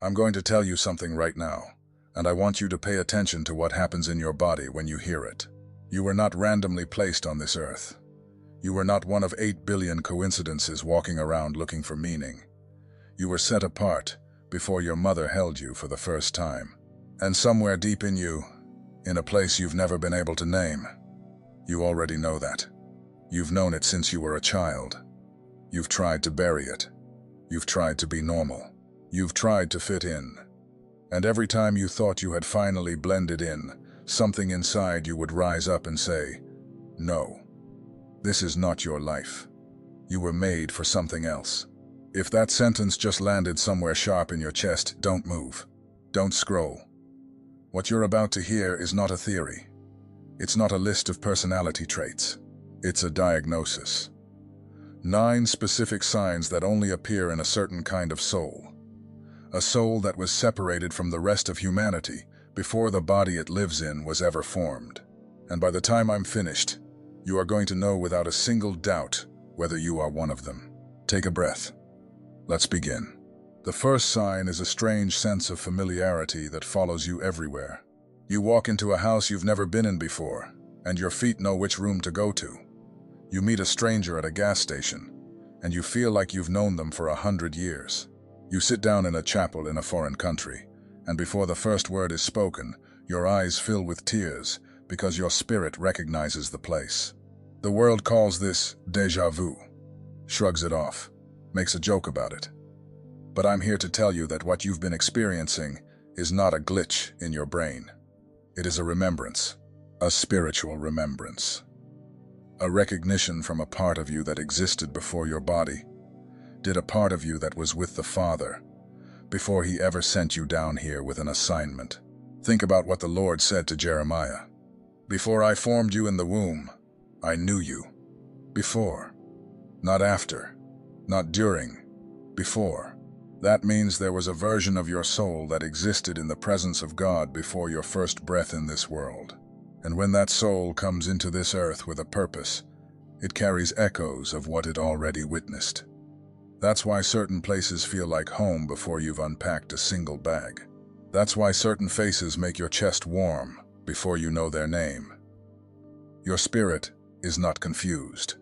I'm going to tell you something right now, and I want you to pay attention to what happens in your body when you hear it. You were not randomly placed on this earth. You were not one of 8 billion coincidences walking around looking for meaning. You were set apart before your mother held you for the first time. And somewhere deep in you, in a place you've never been able to name, you already know that. You've known it since you were a child. You've tried to bury it. You've tried to be normal. You've tried to fit in. And every time you thought you had finally blended in, something inside you would rise up and say, "No, this is not your life. You were made for something else." If that sentence just landed somewhere sharp in your chest, don't move. Don't scroll. What you're about to hear is not a theory. It's not a list of personality traits. It's a diagnosis. 9 specific signs that only appear in a certain kind of soul. A soul that was separated from the rest of humanity before the body it lives in was ever formed. And by the time I'm finished, you are going to know without a single doubt whether you are one of them. Take a breath. Let's begin. The first sign is a strange sense of familiarity that follows you everywhere. You walk into a house you've never been in before, and your feet know which room to go to. You meet a stranger at a gas station, and you feel like you've known them for 100 years. You sit down in a chapel in a foreign country, and before the first word is spoken, your eyes fill with tears because your spirit recognizes the place. The world calls this déjà vu, shrugs it off, makes a joke about it. But I'm here to tell you that what you've been experiencing is not a glitch in your brain. It is a remembrance, a spiritual remembrance. A recognition from a part of you that existed before your body. Did a part of you that was with the Father before he ever sent you down here with an assignment. Think about what the Lord said to Jeremiah. "Before I formed you in the womb, I knew you." Before. Not after. Not during. Before. That means there was a version of your soul that existed in the presence of God before your first breath in this world. And when that soul comes into this earth with a purpose, it carries echoes of what it already witnessed. That's why certain places feel like home before you've unpacked a single bag. That's why certain faces make your chest warm before you know their name. Your spirit is not confused.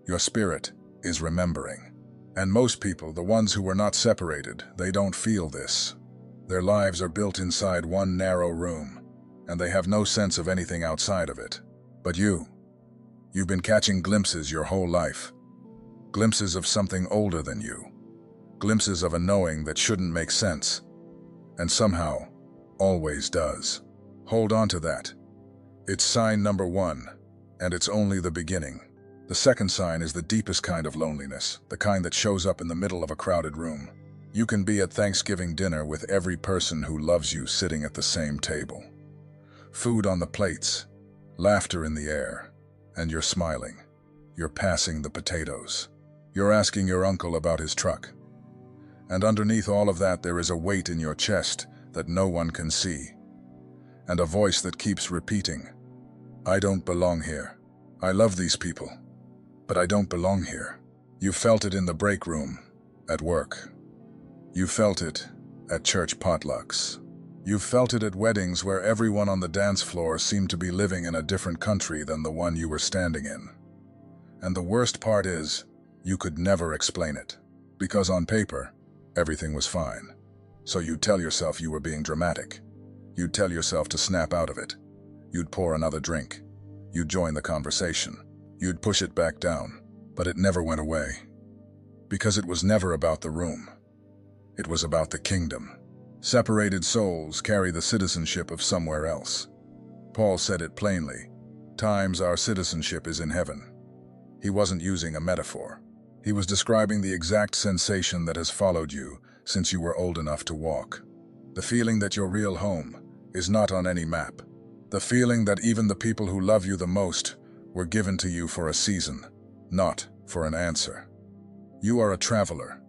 Your spirit is remembering. And most people, the ones who were not separated, they don't feel this. Their lives are built inside one narrow room, and they have no sense of anything outside of it. But you've been catching glimpses your whole life. Glimpses of something older than you. Glimpses of a knowing that shouldn't make sense, and somehow always does. Hold on to that. It's sign number 1, and it's only the beginning. The second sign is the deepest kind of loneliness, the kind that shows up in the middle of a crowded room. You can be at Thanksgiving dinner with every person who loves you sitting at the same table. Food on the plates, laughter in the air, and you're smiling. You're passing the potatoes. You're asking your uncle about his truck. And underneath all of that, there is a weight in your chest that no one can see. And a voice that keeps repeating, "I don't belong here. I love these people, but I don't belong here." You felt it in the break room, at work. You felt it at church potlucks. You felt it at weddings where everyone on the dance floor seemed to be living in a different country than the one you were standing in. And the worst part is, you could never explain it. Because on paper, everything was fine. So you'd tell yourself you were being dramatic. You'd tell yourself to snap out of it. You'd pour another drink. You'd join the conversation. You'd push it back down. But it never went away. Because it was never about the room. It was about the kingdom. Separated souls carry the citizenship of somewhere else. Paul said it plainly. Times our citizenship is in heaven. He wasn't using a metaphor. He was describing the exact sensation that has followed you since you were old enough to walk. The feeling that your real home is not on any map. The feeling that even the people who love you the most were given to you for a season, not for an answer. You are a traveler.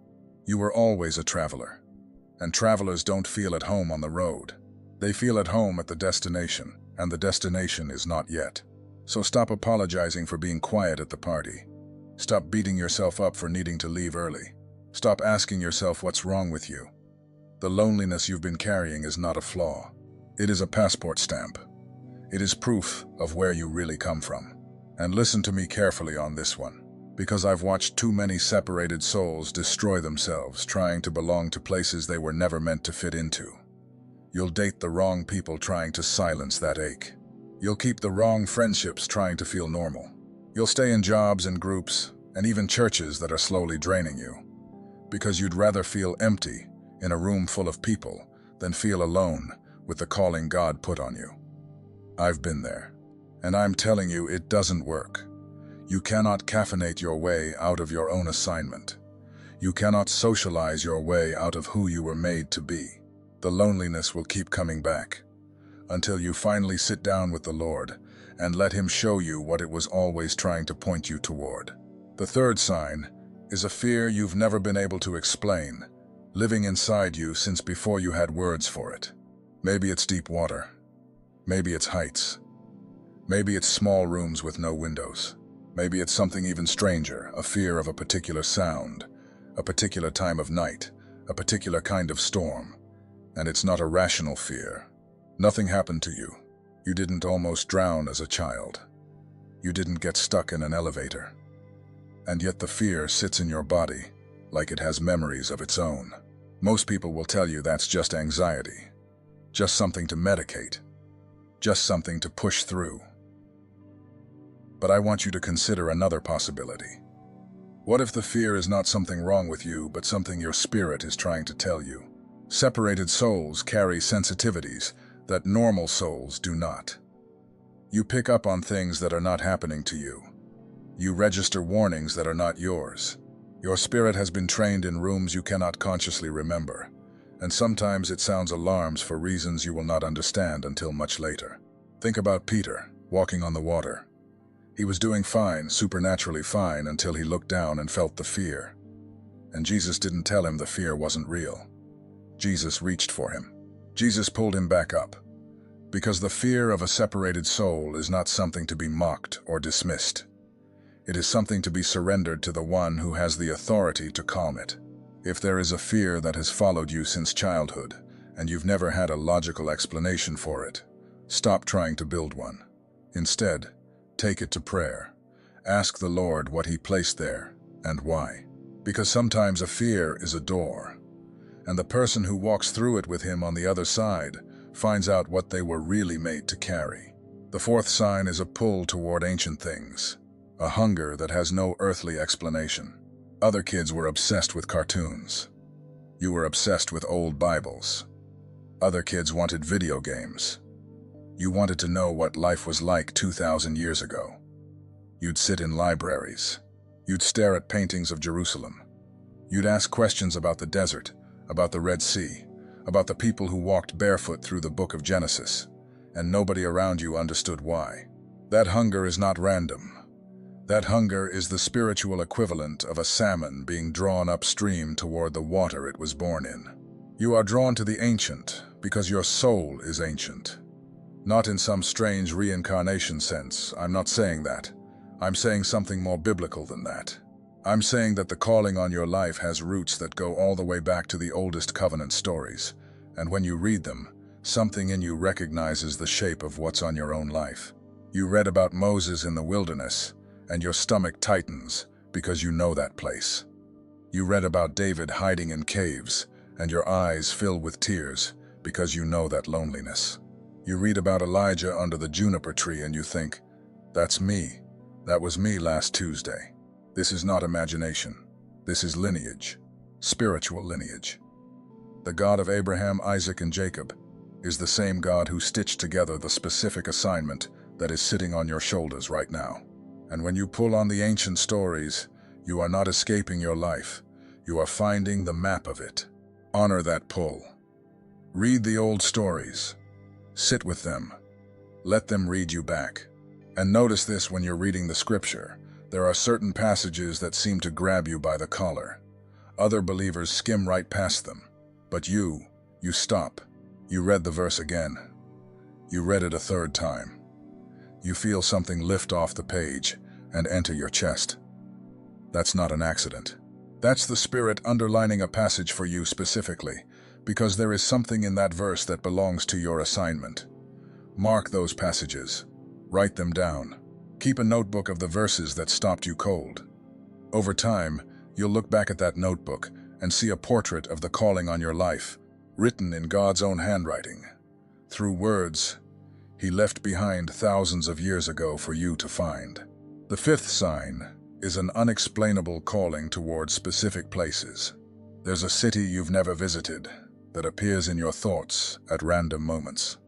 You were always a traveler. And travelers don't feel at home on the road. They feel at home at the destination, and the destination is not yet. So stop apologizing for being quiet at the party. Stop beating yourself up for needing to leave early. Stop asking yourself what's wrong with you. The loneliness you've been carrying is not a flaw. It is a passport stamp. It is proof of where you really come from. And listen to me carefully on this one, because I've watched too many separated souls destroy themselves trying to belong to places they were never meant to fit into. You'll date the wrong people trying to silence that ache. You'll keep the wrong friendships trying to feel normal. You'll stay in jobs and groups, and even churches that are slowly draining you, because you'd rather feel empty in a room full of people than feel alone with the calling God put on you. I've been there, and I'm telling you it doesn't work. You cannot caffeinate your way out of your own assignment. You cannot socialize your way out of who you were made to be. The loneliness will keep coming back until you finally sit down with the Lord and let Him show you what it was always trying to point you toward. The third sign is a fear you've never been able to explain, living inside you since before you had words for it. Maybe it's deep water. Maybe it's heights. Maybe it's small rooms with no windows. Maybe it's something even stranger, a fear of a particular sound, a particular time of night, a particular kind of storm. And it's not a rational fear. Nothing happened to you. You didn't almost drown as a child. You didn't get stuck in an elevator. And yet the fear sits in your body like it has memories of its own. Most people will tell you that's just anxiety, just something to medicate, just something to push through. But I want you to consider another possibility. What if the fear is not something wrong with you, but something your spirit is trying to tell you? Separated souls carry sensitivities that normal souls do not. You pick up on things that are not happening to you. You register warnings that are not yours. Your spirit has been trained in rooms you cannot consciously remember, and sometimes it sounds alarms for reasons you will not understand until much later. Think about Peter, walking on the water. He was doing fine, supernaturally fine, until he looked down and felt the fear. And Jesus didn't tell him the fear wasn't real. Jesus reached for him. Jesus pulled him back up. Because the fear of a separated soul is not something to be mocked or dismissed. It is something to be surrendered to the one who has the authority to calm it. If there is a fear that has followed you since childhood, and you've never had a logical explanation for it, stop trying to build one. Instead, take it to prayer. Ask the Lord what He placed there and why. Because sometimes a fear is a door, and the person who walks through it with Him on the other side finds out what they were really made to carry. The fourth sign is a pull toward ancient things, a hunger that has no earthly explanation. Other kids were obsessed with cartoons. You were obsessed with old Bibles. Other kids wanted video games. You wanted to know what life was like 2,000 years ago. You'd sit in libraries. You'd stare at paintings of Jerusalem. You'd ask questions about the desert, about the Red Sea, about the people who walked barefoot through the book of Genesis, and nobody around you understood why. That hunger is not random. That hunger is the spiritual equivalent of a salmon being drawn upstream toward the water it was born in. You are drawn to the ancient because your soul is ancient. Not in some strange reincarnation sense. I'm not saying that. I'm saying something more biblical than that. I'm saying that the calling on your life has roots that go all the way back to the oldest covenant stories, and when you read them, something in you recognizes the shape of what's on your own life. You read about Moses in the wilderness, and your stomach tightens because you know that place. You read about David hiding in caves, and your eyes fill with tears because you know that loneliness. You read about Elijah under the juniper tree and you think, that's me. That was me last Tuesday. This is not imagination. This is lineage, spiritual lineage. The God of Abraham, Isaac, and Jacob is the same God who stitched together the specific assignment that is sitting on your shoulders right now. And when you pull on the ancient stories, you are not escaping your life. You are finding the map of it. Honor that pull. Read the old stories. Sit with them. Let them read you back. And notice this when you're reading the scripture. There are certain passages that seem to grab you by the collar. Other believers skim right past them. But you stop. You read the verse again. You read it a third time. You feel something lift off the page and enter your chest. That's not an accident. That's the Spirit underlining a passage for you specifically, because there is something in that verse that belongs to your assignment. Mark those passages. Write them down. Keep a notebook of the verses that stopped you cold. Over time, you'll look back at that notebook and see a portrait of the calling on your life, written in God's own handwriting. Through words He left behind thousands of years ago for you to find. The fifth sign is an unexplainable calling towards specific places. There's a city you've never visited that appears in your thoughts at random moments.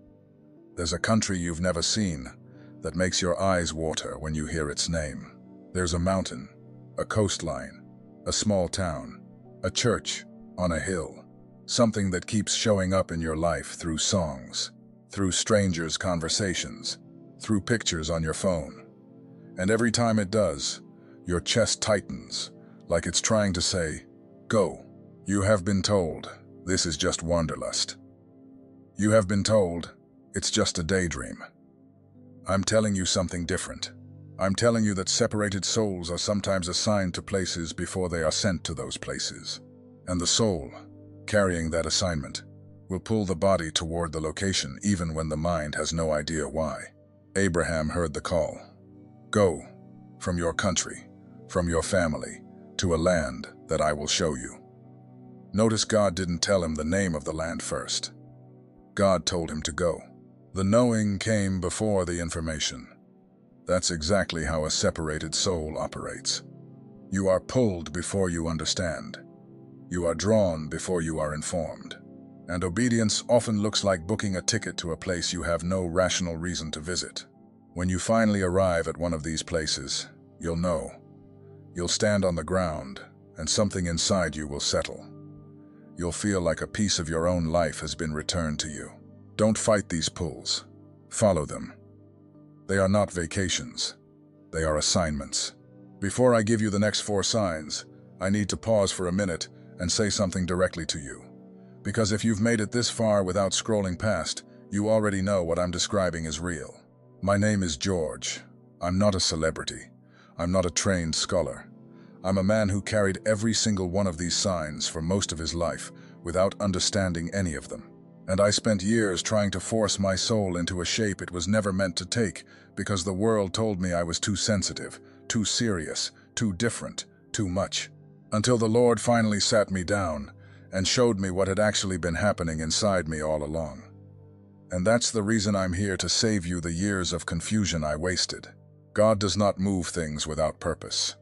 There's a country you've never seen that makes your eyes water when you hear its name. There's a mountain, a coastline, a small town, a church on a hill, something that keeps showing up in your life through songs, through strangers' conversations, through pictures on your phone. And every time it does, your chest tightens, like it's trying to say, "Go." You have been told this is just wanderlust. You have been told it's just a daydream. I'm telling you something different. I'm telling you that separated souls are sometimes assigned to places before they are sent to those places. And the soul, carrying that assignment, will pull the body toward the location even when the mind has no idea why. Abraham heard the call. Go from your country, from your family, to a land that I will show you. Notice God didn't tell him the name of the land first. God told him to go. The knowing came before the information. That's exactly how a separated soul operates. You are pulled before you understand. You are drawn before you are informed. And obedience often looks like booking a ticket to a place you have no rational reason to visit. When you finally arrive at one of these places, you'll know. You'll stand on the ground, and something inside you will settle. You'll feel like a piece of your own life has been returned to you. Don't fight these pulls. Follow them. They are not vacations. They are assignments. Before I give you the next 4 signs, I need to pause for a minute and say something directly to you. Because if you've made it this far without scrolling past, you already know what I'm describing is real. My name is George. I'm not a celebrity. I'm not a trained scholar. I'm a man who carried every single one of these signs for most of his life without understanding any of them. And I spent years trying to force my soul into a shape it was never meant to take because the world told me I was too sensitive, too serious, too different, too much. Until the Lord finally sat me down and showed me what had actually been happening inside me all along. And that's the reason I'm here to save you the years of confusion I wasted. God does not move things without purpose.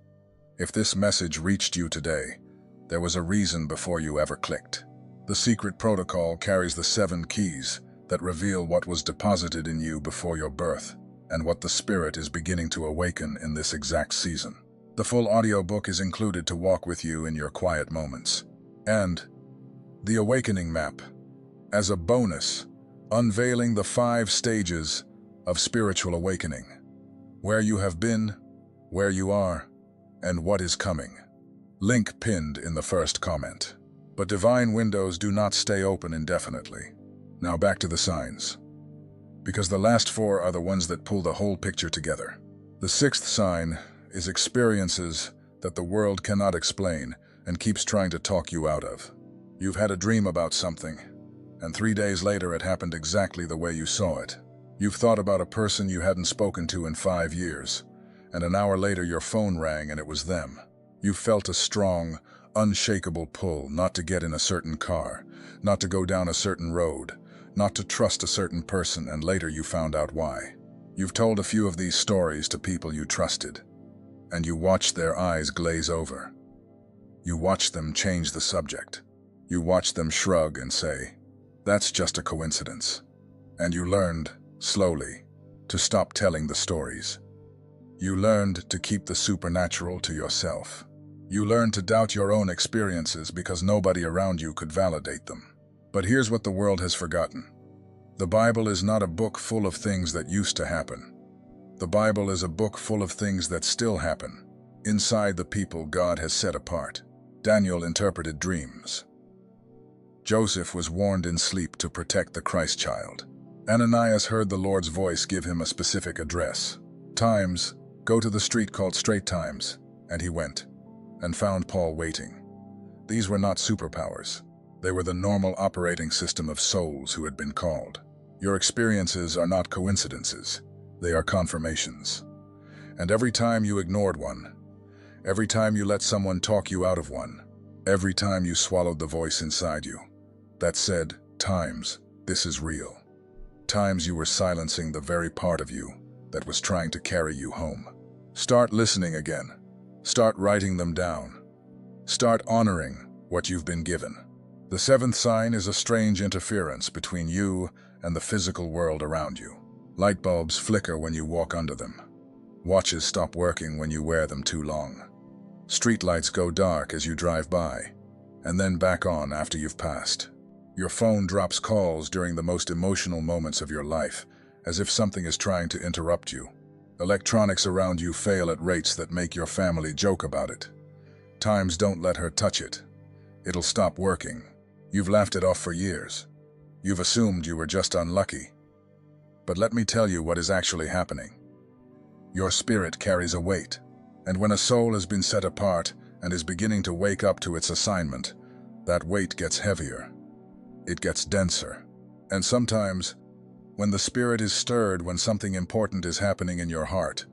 If this message reached you today, there was a reason before you ever clicked. The secret protocol carries the 7 keys that reveal what was deposited in you before your birth and what the Spirit is beginning to awaken in this exact season. The full audiobook is included to walk with you in your quiet moments. And the Awakening Map, as a bonus, unveiling the 5 stages of spiritual awakening. Where you have been, where you are, and what is coming. Link pinned in the first comment. But divine windows do not stay open indefinitely. Now back to the signs. Because the last 4 are the ones that pull the whole picture together. The 6th sign is experiences that the world cannot explain and keeps trying to talk you out of. You've had a dream about something, and 3 days later it happened exactly the way you saw it. You've thought about a person you hadn't spoken to in 5 years, and an hour later your phone rang and it was them. You felt a strong, unshakable pull not to get in a certain car, not to go down a certain road, not to trust a certain person, and later you found out why. You've told a few of these stories to people you trusted, and you watched their eyes glaze over. You watched them change the subject. You watched them shrug and say, "That's just a coincidence." And you learned, slowly, to stop telling the stories. You learned to keep the supernatural to yourself. You learned to doubt your own experiences because nobody around you could validate them. But here's what the world has forgotten. The Bible is not a book full of things that used to happen. The Bible is a book full of things that still happen, inside the people God has set apart. Daniel interpreted dreams. Joseph was warned in sleep to protect the Christ child. Ananias heard the Lord's voice give him a specific address. Times, go to the street called Straight Times, and he went, and found Paul waiting. These were not superpowers. They were the normal operating system of souls who had been called. Your experiences are not coincidences. They are confirmations. And every time you ignored one, every time you let someone talk you out of one, every time you swallowed the voice inside you that said, "Times, this is real." Times you were silencing the very part of you that was trying to carry you home. Start listening again. Start writing them down. Start honoring what you've been given. The seventh sign is a strange interference between you and the physical world around you. Light bulbs flicker when you walk under them. Watches stop working when you wear them too long. Streetlights go dark as you drive by, and then back on after you've passed. Your phone drops calls during the most emotional moments of your life, as if something is trying to interrupt you. Electronics around you fail at rates that make your family joke about it. Times don't let her touch it. It'll stop working. You've laughed it off for years. You've assumed you were just unlucky. But let me tell you what is actually happening. Your spirit carries a weight, and when a soul has been set apart and is beginning to wake up to its assignment, that weight gets heavier. It gets denser. And sometimes, when the spirit is stirred, when something important is happening in your heart,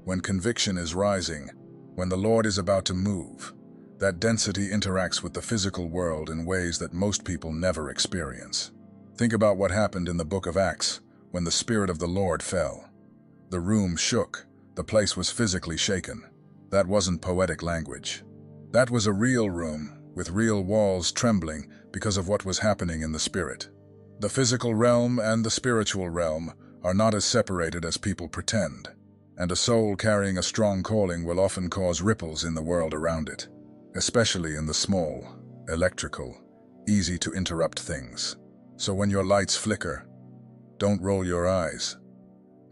when conviction is rising, when the Lord is about to move, that density interacts with the physical world in ways that most people never experience. Think about what happened in the book of Acts when the Spirit of the Lord fell. The room shook. The place was physically shaken. That wasn't poetic language. That was a real room, with real walls trembling because of what was happening in the spirit. The physical realm and the spiritual realm are not as separated as people pretend, and a soul carrying a strong calling will often cause ripples in the world around it, especially in the small, electrical, easy-to-interrupt things. So when your lights flicker, don't roll your eyes.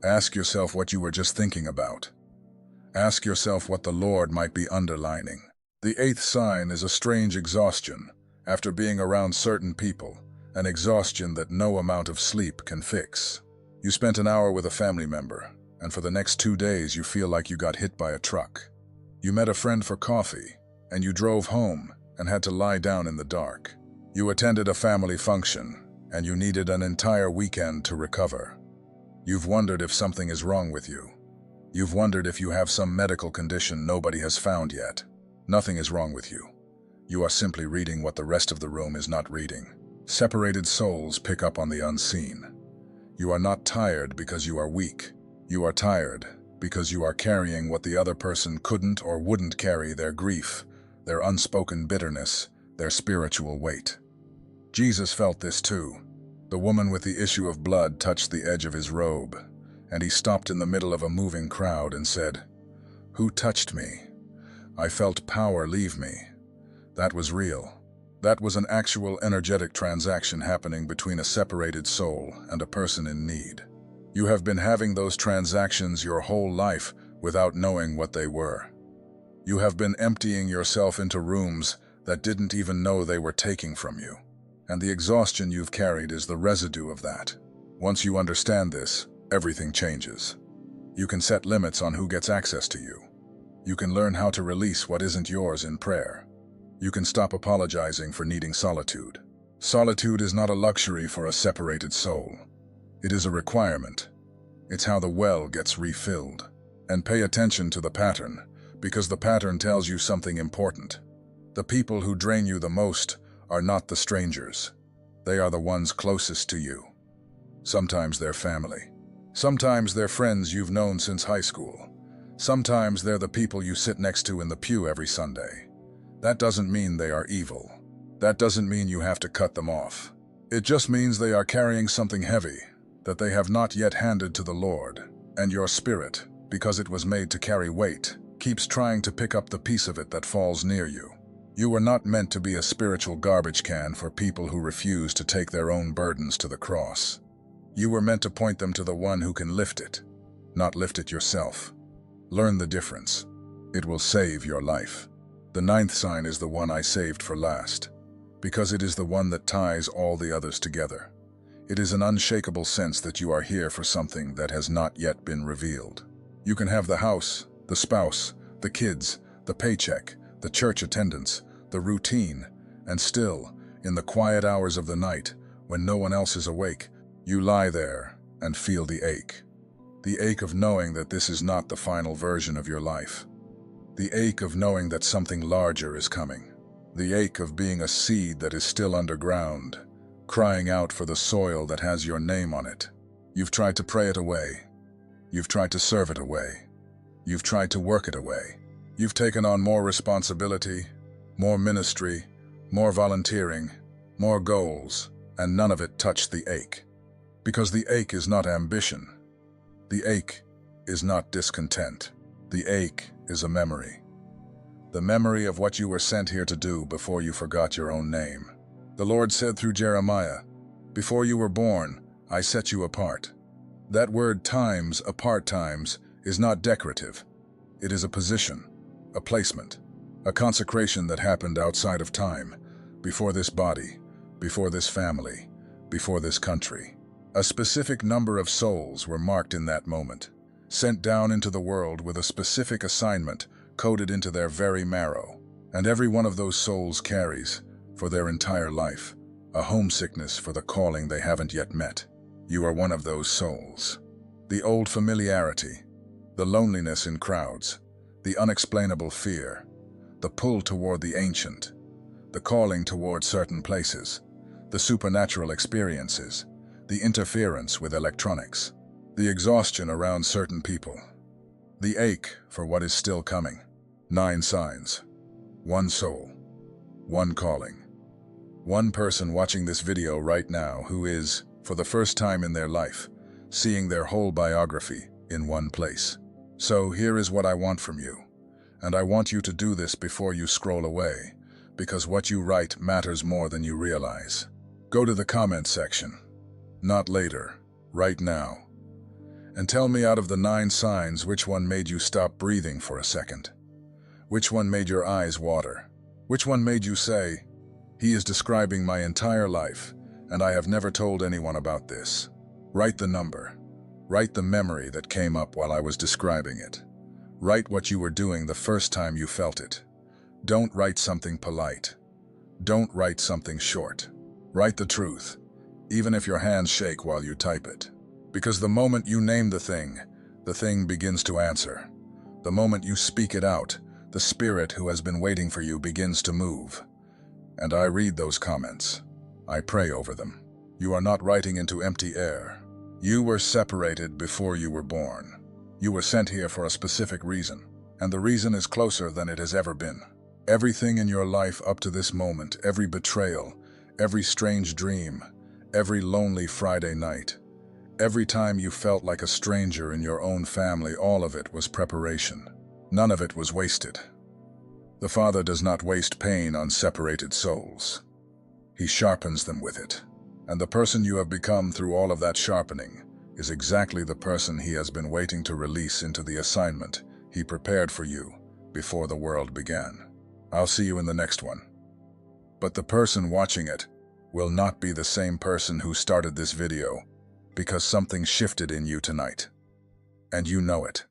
Ask yourself what you were just thinking about. Ask yourself what the Lord might be underlining. The eighth sign is a strange exhaustion after being around certain people, an exhaustion that no amount of sleep can fix. You spent an hour with a family member, and for the next 2 days you feel like you got hit by a truck. You met a friend for coffee, and you drove home and had to lie down in the dark. You attended a family function, and you needed an entire weekend to recover. You've wondered if something is wrong with you. You've wondered if you have some medical condition nobody has found yet. Nothing is wrong with you. You are simply reading what the rest of the room is not reading. Separated souls pick up on the unseen. You are not tired because you are weak. You are tired because you are carrying what the other person couldn't or wouldn't carry: their grief, their unspoken bitterness, their spiritual weight. Jesus felt this too. The woman with the issue of blood touched the edge of his robe, and he stopped in the middle of a moving crowd and said, "Who touched me? I felt power leave me." That was real. That was an actual energetic transaction happening between a separated soul and a person in need. You have been having those transactions your whole life without knowing what they were. You have been emptying yourself into rooms that didn't even know they were taking from you. And the exhaustion you've carried is the residue of that. Once you understand this, everything changes. You can set limits on who gets access to you. You can learn how to release what isn't yours in prayer. You can stop apologizing for needing solitude. Solitude is not a luxury for a separated soul. It is a requirement. It's how the well gets refilled. And pay attention to the pattern, because the pattern tells you something important. The people who drain you the most are not the strangers. They are the ones closest to you. Sometimes they're family. Sometimes they're friends you've known since high school. Sometimes they're the people you sit next to in the pew every Sunday. That doesn't mean they are evil. That doesn't mean you have to cut them off. It just means they are carrying something heavy that they have not yet handed to the Lord, and your spirit, because it was made to carry weight, keeps trying to pick up the piece of it that falls near you. You were not meant to be a spiritual garbage can for people who refuse to take their own burdens to the cross. You were meant to point them to the one who can lift it, not lift it yourself. Learn the difference. It will save your life. The ninth sign is the one I saved for last, because it is the one that ties all the others together. It is an unshakable sense that you are here for something that has not yet been revealed. You can have the house, the spouse, the kids, the paycheck, the church attendance, the routine, and still, In the quiet hours of the night, when no one else is awake, you lie there and feel the ache. The ache of knowing that this is not the final version of your life. The ache of knowing that something larger is coming. The ache of being a seed that is still underground, crying out for the soil that has your name on it. You've tried to pray it away. You've tried to serve it away. You've tried to work it away. You've taken on more responsibility, more ministry, more volunteering, more goals, and none of it touched the ache. Because the ache is not ambition. The ache is not discontent. The ache is a memory. The memory of what you were sent here to do before you forgot your own name. The Lord said through Jeremiah, "Before you were born, I set you apart." That word times, apart times, is not decorative. It is a position, a placement, a consecration that happened outside of time, before this body, before this family, before this country. A specific number of souls were marked in that moment, sent down into the world with a specific assignment coded into their very marrow. And every one of those souls carries, for their entire life, a homesickness for the calling they haven't yet met. You are one of those souls. The old familiarity, the loneliness in crowds, the unexplainable fear, the pull toward the ancient, the calling toward certain places, the supernatural experiences, the interference with electronics, the exhaustion around certain people, the ache for what is still coming. 9 signs, 1 soul, 1 calling. 1 person watching this video right now who is, for the first time in their life, seeing their whole biography in one place. So here is what I want from you. And I want you to do this before you scroll away, because what you write matters more than you realize. Go to the comment section, not later, right now, and tell me out of the 9 signs which one made you stop breathing for a second. Which one made your eyes water? Which one made you say, "He is describing my entire life, and I have never told anyone about this"? Write the number. Write the memory that came up while I was describing it. Write what you were doing the first time you felt it. Don't write something polite. Don't write something short. Write the truth, even if your hands shake while you type it. Because the moment you name the thing begins to answer. The moment you speak it out, the spirit who has been waiting for you begins to move. And I read those comments. I pray over them. You are not writing into empty air. You were separated before you were born. You were sent here for a specific reason, and the reason is closer than it has ever been. Everything in your life up to this moment, every betrayal, every strange dream, every lonely Friday night, every time you felt like a stranger in your own family, all of it was preparation. None of it was wasted. The Father does not waste pain on separated souls. He sharpens them with it. And the person you have become through all of that sharpening is exactly the person He has been waiting to release into the assignment He prepared for you before the world began. I'll see you in the next one. But the person watching it will not be the same person who started this video, because something shifted in you tonight. And you know it.